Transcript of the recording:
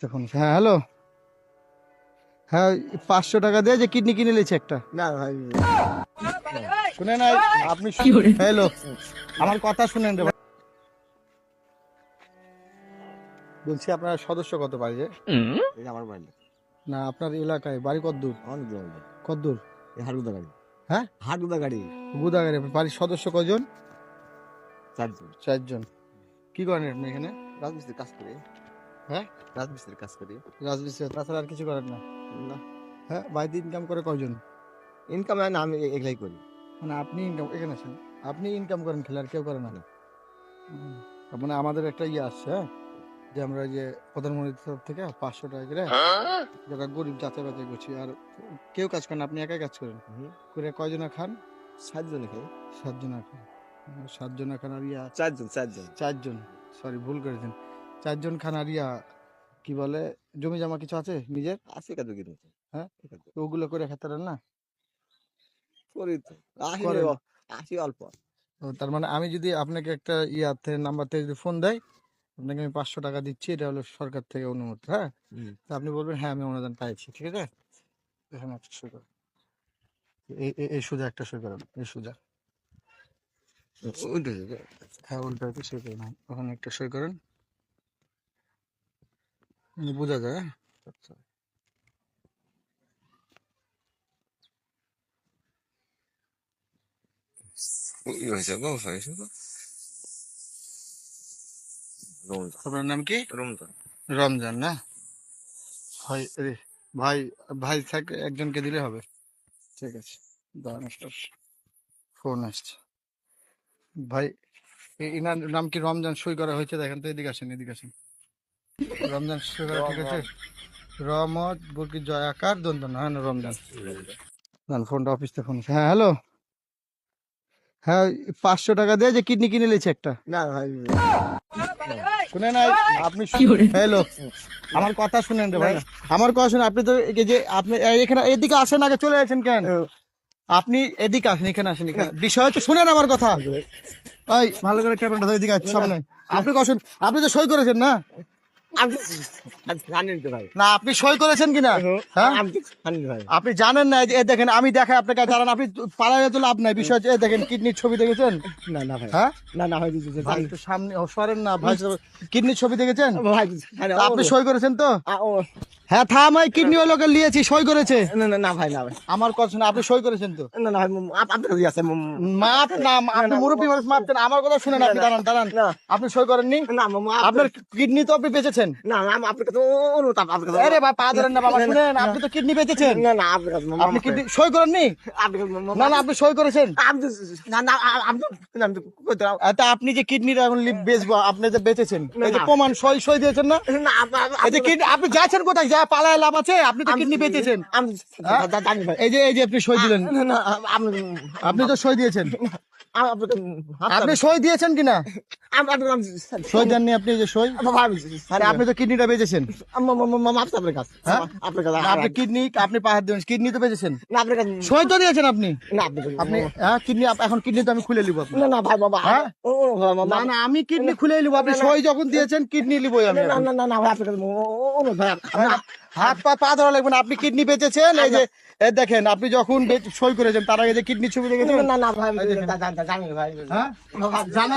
তখন হ্যাঁ হ্যালো, হ্যাঁ 500 টাকা দিয়ে যে কিডনি কিনে নিয়েছে একটা। না ভাই, শুনে না আপনি, হ্যালো আমার কথা শুনেন রে ভাই। বলছি আপনার সদস্য কত বাড়ি রে? এটা আমার বাড়ি না আপনার এলাকায় বাড়ি কতদূর? অনেক দূর হবে। কতদূর? এই হাটুদা গাড়ি, হ্যাঁ হাটুদা গাড়ি গুদাগারে বাড়ির সদস্য কজন? 4 জন। 4 জন। কি করেন আপনি এখানে? রাজমিস্ত্রির কাজ করি। হ্যাঁ রাজমিস্ত্রির কাজ করি। রাজমিস্ত্রি, তাছাড়া আর কিছু করেন না? না, হ্যাঁ বাড়িতে ইনকাম করে কয়জন? ইনকাম না, আমি এগুলাই করি। মানে আপনি ইনকাম, এখানে আসেন, আপনি ইনকাম করেন খেলে আর কেউ করে না? তার মানে আমাদের একটা ইয়ে আসছে, হ্যাঁ, যে আমরা যে প্রধানমন্ত্রীর তরফ থেকে 500 টাকা করে যারা গরিব যাচাই বাছাই করছি, আর কেউ কাজ করেন, আপনি একাই কাজ করেন করে কয়জনা খান? 7 জন খাই। 7 জনা খান। 7 জনা খান আর ইয়া 4 জন, 4 জন। 4 জন, সরি ভুল করেছেন, 4 জন খান। আর ইয়া কি বলে, জমি জমা কিছু আছে নিজের? আছে কত কিছু। হ্যাঁ তো ওগুলো করে খেতে পারেন না? করি তো। আসি করেন। আসি অল্প। ও, তার মানে আমি যদি আপনাকে একটা ইয়াতে নাম্বার থেকে যদি ফোন দেয়, আপনাকে আমি 500 টাকা দিচ্ছি, এটা হলো সরকার থেকে অনুমতি, হ্যাঁ, তো আপনি বলবেন হ্যাঁ আমি অনুদান পাইছি, ঠিক আছে? এখানে একটা সই করেন, এই সোজা একটা সই করেন, এই সোজা, উল্টো দিকে। হ্যাঁ উল্টাতে সই করেন, হ্যাঁ, ওখানে একটা সই করেন, বোঝা যায়, হ্যাঁ? আচ্ছা। ই হয়েছে গো, হয়েছে গো। রমজান, আপনার নাম কি? রমজান। রমজান না? ভাই ভাই, ভাই থাকে একজনকে দিলে হবে, ঠিক আছে? দাঁড়ান একটা ফোন আসছে। ভাই ইনার নাম কি? রমজান সই করা হয়েছে, দেখেন তো, এদিকে আসেন, এদিকে আসেন। রমজান সই করা ঠিক আছে? রহমত বুকি জয়াকার দন্তন, হ্যাঁ না রমজান। না ফোনটা অফিস থেকে ফোন, হ্যাঁ হ্যালো, হ্যাঁ 500 টাকা দিয়ে যে কিডনি কিনে নিয়েছে একটা। না ভাই, শুনে না আপনি, হ্যালো আমার কথা শুনেন রে ভাই, আমার কথা শুনে আপনি তো এই যে আপনি এখানে এদিকে আসেন, আগে চলে আসেন কেন? আপনি এদিকে আসেন, এখানে আসেন, এখানে বিষয় তো শুনেন আমার কথা। ভাই ভালো করে ক্যামেরাটা এদিকে আসছে সামনে। আপনি কখন, আপনি তো সই করেছেন না? আমি জানি তো ভাই। না আপনি সই করেছেন কিনা? হ্যাঁ আমি জানি ভাই। আপনি জানেন না? এই দেখেন আমি দেখাই আপনাকে, দাঁড়ান, আপনি পালালে তো লাভ নাই। বিষয় হচ্ছে, এই দেখেন কিডনির ছবি দেখেছেন? না না ভাই, হ্যাঁ না না ভাই, ভাই একটু সামনে সরেন না ভাই, কিডনির ছবি দেখেছেন? ভাই তা আপনি সই করেছেন তো? ও হ্যাঁ থাম, এই কিডনি ওই লোকে নিয়েছি, সই করেছে। না না না ভাই, না ভাই, আমার কথা শুনে আপনি সই করেছেন তো? না না ভাই, আপনার কাছে আছে। মাপ না, আপনি মুরব্বী মানুষ, মাপতেন। আমার কথা শুনেন, আপনি দাঁড়ান দাঁড়ান, না। আপনি সই করেননি? না আপনার কিডনি তো আপনি বেঁচেছেন। না না, আপনার কাছে অনুরোধ, আপনার কাছে। আরে ভাই পা ধরেন না বাবা, শুনেন, আপনি তো কিডনি বেঁচেছেন। না না, আপনার কাছে আপনি কিডনি সই করেননি? না না আপনি সই করেছেন। না না, আমি তো কইতে তা আপনি যে কিডনিটা এখন বেচবো, আপনি যে বেঁচেছেন, এই যে প্রমাণ, সই সই দিয়েছেন না? না, এই যে কিডনি, আপনি যাচ্ছেন কোথায়, যা পালায় লাভ আছে? আপনি তো কিডনি বেঁচেছেন। আমি জানি ভাই। এই যে আপনি সই দিলেন, না না, আপনি তো সই দিয়েছেন, আপনার আপনি সই দিয়েছেন কিনা? আপনার সই দেননি আপনি, এই যে সই, আরে আপনি তো কিডনিটা বেচেছেন। আপনার কাছে, হ্যাঁ আপনার কাছে, না, আপনি কিডনি, আপনি পাহাড় দেবেন, কিডনি তো বেচেছেন, না আপনার কাছে, সই তো দিয়েছেন আপনি। না আপনার কাছে, আপনি হ্যাঁ কিডনি, এখন কিডনি তো আমি খুলে নিব আপনার। না না ভাই, বাবা, হ্যাঁ? ও না না আমি কিডনি খুলে নিব, আপনি সই যখন দিয়েছেন কিডনি নিবই আমি না এখন। না না না ভাই, আপনার কাছে ভাই, হাত পা ধরা লাগবে না, আপনি কিডনি বেচেছেন। এই যে এই দেখেন, আপনি যখন সই করেছেন তার আগে যে কিডনি ছবি দেখেছেন। না না ভাই, জানি ভাই, হ্যাঁ জানা